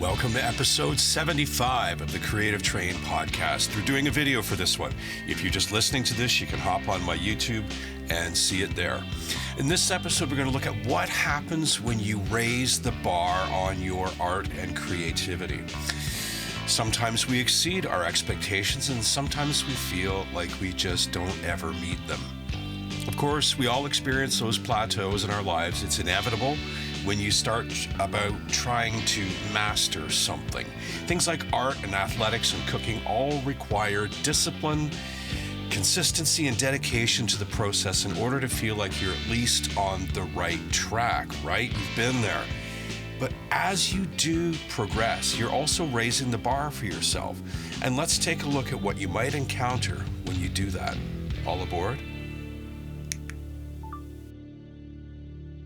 Welcome to episode 75 of the Creative Train podcast. We're doing a video for this one. If you're just listening to this, you can hop on my YouTube and see it there. In this episode, we're going to look at what happens when you raise the bar on your art and creativity. Sometimes we exceed our expectations, and sometimes we feel like we just don't ever meet them. Of course, we all experience those plateaus in our lives. It's inevitable when you start about trying to master something. Things like art and athletics and cooking all require discipline, consistency, and dedication to the process in order to feel like you're at least on the right track, right? You've been there. But as you do progress, you're also raising the bar for yourself. And let's take a look at what you might encounter when you do that. All aboard?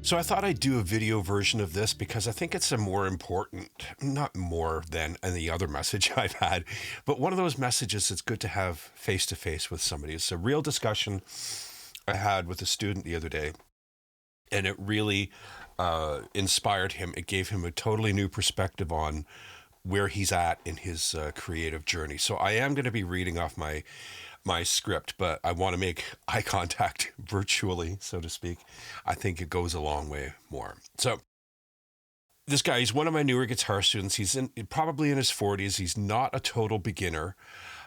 So I thought I'd do a video version of this because I think it's a more important, not more than any other message I've had, but one of those messages that's good to have face-to-face with somebody. It's a real discussion I had with a student the other day, and it really inspired him. It gave him a totally new perspective on where he's at in his creative journey. So I am going to be reading off my script, but I want to make eye contact virtually, so to speak. I think it goes a long way more. So this guy, he's one of my newer guitar students. He's probably in his 40s. He's not a total beginner.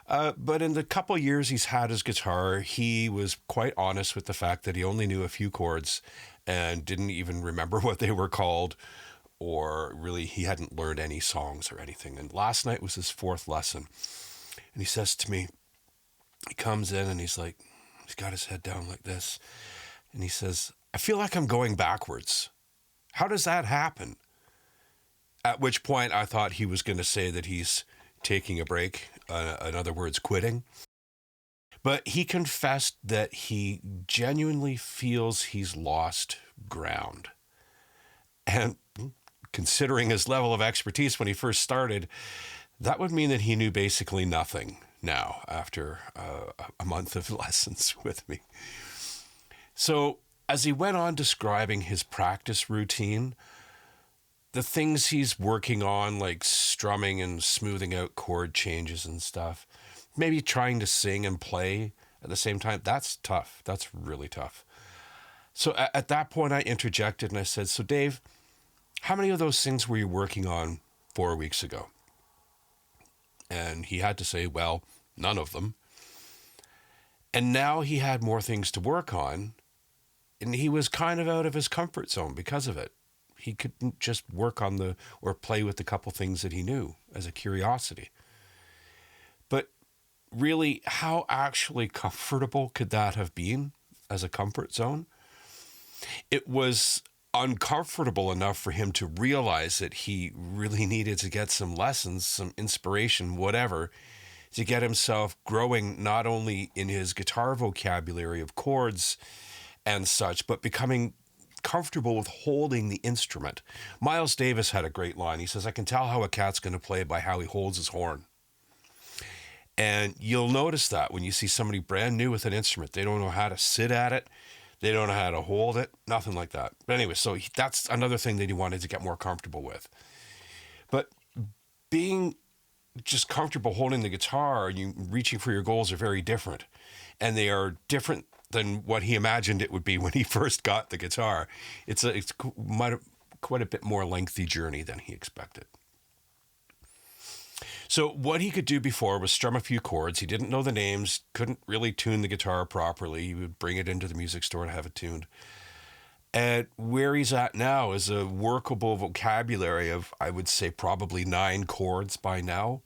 But in the couple years he's had his guitar, he was quite honest with the fact that he only knew a few chords and didn't even remember what they were called, or really he hadn't learned any songs or anything. And last night was his fourth lesson. And he says to me, he comes in and he's like, he's got his head down like this. And he says, I feel like I'm going backwards. How does that happen? At which point I thought he was going to say that he's taking a break, in other words, quitting. But he confessed that he genuinely feels he's lost ground. And considering his level of expertise when he first started, that would mean that he knew basically nothing now after a month of lessons with me. So as he went on describing his practice routine, the things he's working on, like strumming and smoothing out chord changes and stuff, maybe trying to sing and play at the same time, that's tough. That's really tough. So at that point I interjected and I said, so Dave, how many of those things were you working on 4 weeks ago? And he had to say, well, none of them. And now he had more things to work on, and he was kind of out of his comfort zone because of it. He couldn't just work on or play with the couple things that he knew as a curiosity. But really, how actually comfortable could that have been as a comfort zone? It was uncomfortable enough for him to realize that he really needed to get some lessons, some inspiration, whatever, to get himself growing not only in his guitar vocabulary of chords and such, but becoming comfortable with holding the instrument. Miles Davis had a great line. He says, I can tell how a cat's going to play by how he holds his horn. And you'll notice that when you see somebody brand new with an instrument, they don't know how to sit at it. They don't know how to hold it, nothing like that. But anyway, so that's another thing that he wanted to get more comfortable with. But being just comfortable holding the guitar and you reaching for your goals are very different. And they are different than what he imagined it would be when he first got the guitar. It's quite a bit more lengthy journey than he expected. So what he could do before was strum a few chords. He didn't know the names, couldn't really tune the guitar properly. He would bring it into the music store to have it tuned. And where he's at now is a workable vocabulary of, I would say, probably 9 chords by now.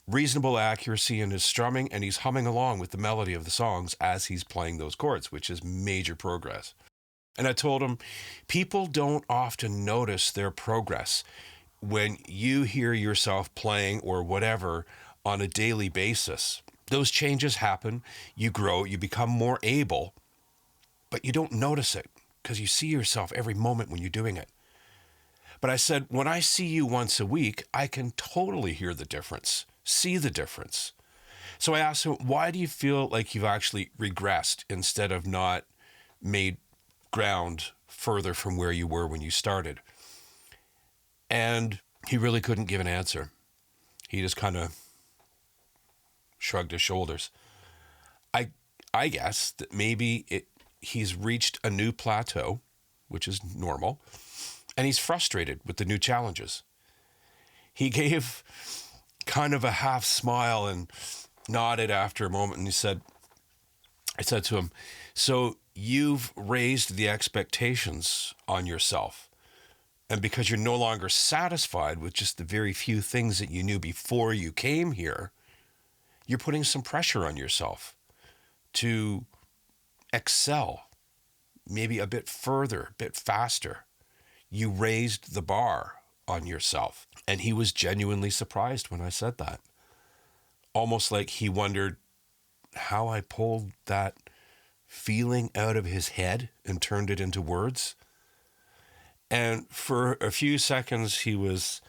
Reasonable accuracy in his strumming, and he's humming along with the melody of the songs as he's playing those chords, which is major progress. And I told him, people don't often notice their progress when you hear yourself playing or whatever on a daily basis. Those changes happen, you grow, you become more able, but you don't notice it because you see yourself every moment when you're doing it. But I said, when I see you once a week, I can totally hear the difference, see the difference. So I asked him, why do you feel like you've actually regressed instead of not made ground further from where you were when you started? And He really couldn't give an answer. He just kind of shrugged his shoulders. I I guess that maybe he's reached a new plateau, which is normal, and he's frustrated with the new challenges. He gave kind of a half smile and nodded after a moment, and I said to him, so you've raised the expectations on yourself. And because you're no longer satisfied with just the very few things that you knew before you came here, you're putting some pressure on yourself to excel, maybe a bit further, a bit faster. You raised the bar on yourself. And he was genuinely surprised when I said that. Almost like he wondered how I pulled that feeling out of his head and turned it into words. And for a few seconds, he was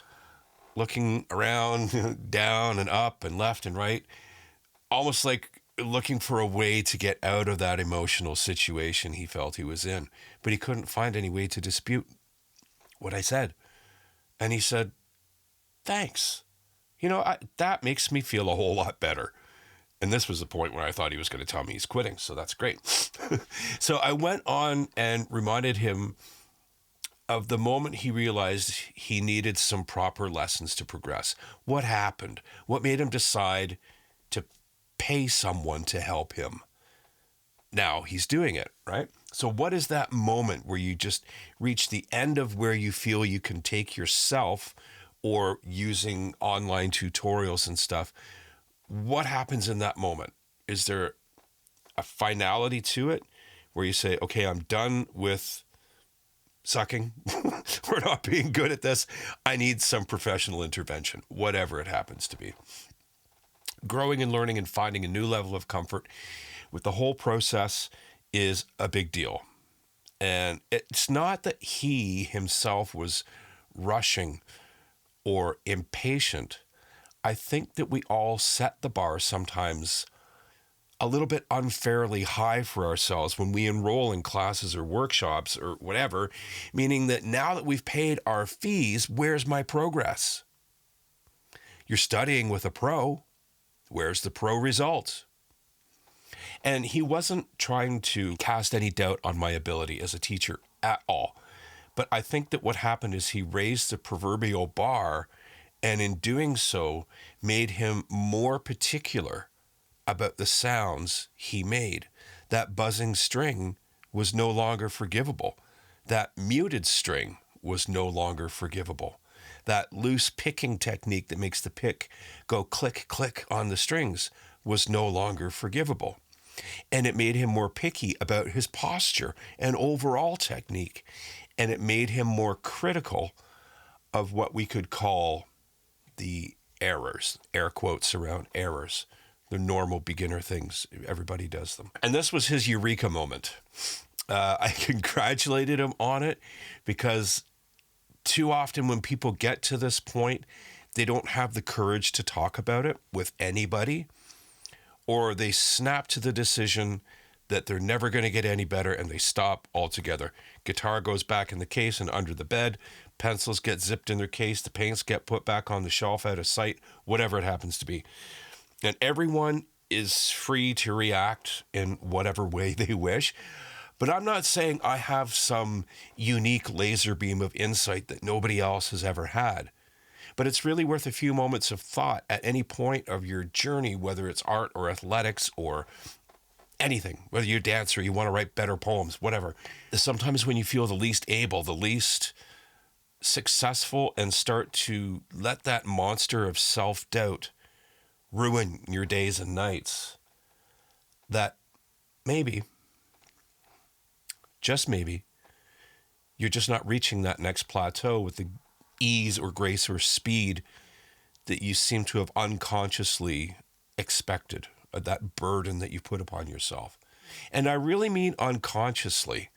looking around, down and up and left and right, almost like looking for a way to get out of that emotional situation he felt he was in. But he couldn't find any way to dispute what I said. And he said, thanks. That makes me feel a whole lot better. And this was the point where I thought he was going to tell me he's quitting. So that's great. So I went on and reminded him of the moment he realized he needed some proper lessons to progress. What happened? What made him decide to pay someone to help him? Now he's doing it, right? So what is that moment where you just reach the end of where you feel you can take yourself, or using online tutorials and stuff? What happens in that moment? Is there a finality to it where you say, okay, I'm done with sucking. We're not being good at this. I need some professional intervention, whatever it happens to be. Growing and learning and finding a new level of comfort with the whole process is a big deal. And it's not that he himself was rushing or impatient. I think that we all set the bar sometimes a little bit unfairly high for ourselves when we enroll in classes or workshops or whatever, meaning that now that we've paid our fees, where's my progress? You're studying with a pro. Where's the pro result? And he wasn't trying to cast any doubt on my ability as a teacher at all. But I think that what happened is he raised the proverbial bar, and in doing so, made him more particular about the sounds he made. That buzzing string was no longer forgivable. That muted string was no longer forgivable. That loose picking technique that makes the pick go click, click on the strings was no longer forgivable. And it made him more picky about his posture and overall technique. And it made him more critical of what we could call the errors, air quotes around errors, the normal beginner things. Everybody does them. And this was his eureka moment. I congratulated him on it, because too often when people get to this point, they don't have the courage to talk about it with anybody, or they snap to the decision that they're never going to get any better and they stop altogether. Guitar goes back in the case and under the bed, pencils get zipped in their case, the paints get put back on the shelf out of sight, whatever it happens to be. And everyone is free to react in whatever way they wish. But I'm not saying I have some unique laser beam of insight that nobody else has ever had. But it's really worth a few moments of thought at any point of your journey, whether it's art or athletics or anything, whether you're a dancer, you want to write better poems, whatever. Sometimes when you feel the least able, the least successful, and start to let that monster of self-doubt ruin your days and nights, that maybe, just maybe, you're just not reaching that next plateau with the ease or grace or speed that you seem to have unconsciously expected, that burden that you put upon yourself. And I really mean unconsciously,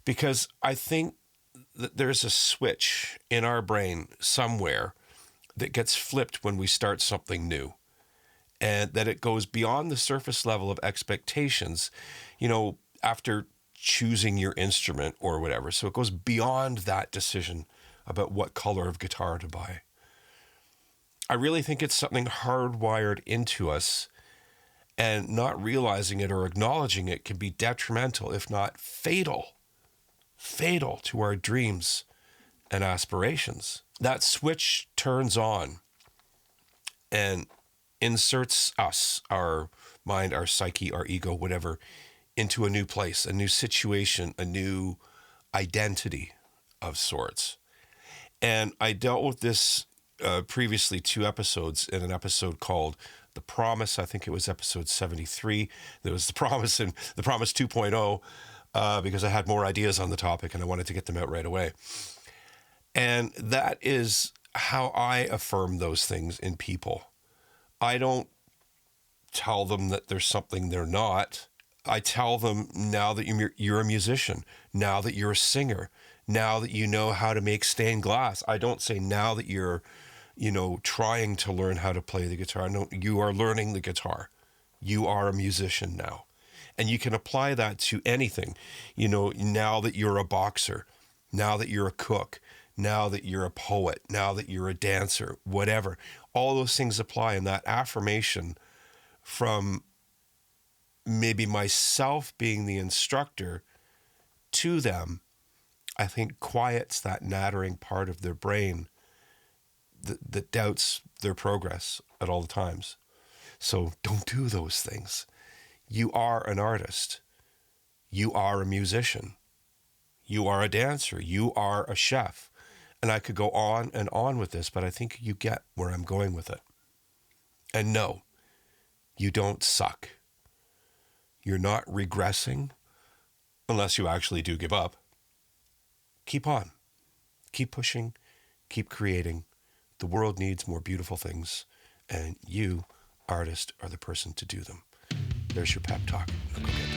because I think that there's a switch in our brain somewhere that gets flipped when we start something new, and that it goes beyond the surface level of expectations, after choosing your instrument or whatever. So it goes beyond that decision about what color of guitar to buy. I really think it's something hardwired into us, and not realizing it or acknowledging it can be detrimental, if not fatal to our dreams and aspirations. That switch turns on and inserts us, our mind, our psyche, our ego, whatever, into a new place, a new situation, a new identity of sorts. And I dealt with this previously 2 episodes in an episode called The Promise. I think it was episode 73. There was The Promise and The Promise 2.0 because I had more ideas on the topic and I wanted to get them out right away. And that is how I affirm those things in people. I don't tell them that there's something they're not. I tell them, now that you're a musician, now that you're a singer, now that you know how to make stained glass. I don't say now that you're, trying to learn how to play the guitar. No, you are learning the guitar. You are a musician now. And you can apply that to anything. Now that you're a boxer, now that you're a cook, now that you're a poet, now that you're a dancer, whatever. All those things apply. And that affirmation from maybe myself being the instructor to them, I think quiets that nattering part of their brain that doubts their progress at all the times. So don't do those things. You are an artist. You are a musician. You are a dancer. You are a chef. And I could go on and on with this, but I think you get where I'm going with it. And no, you don't suck. You're not regressing unless you actually do give up. Keep on. Keep pushing. Keep creating. The world needs more beautiful things, and you, artist, are the person to do them. There's your pep talk. Now go get it.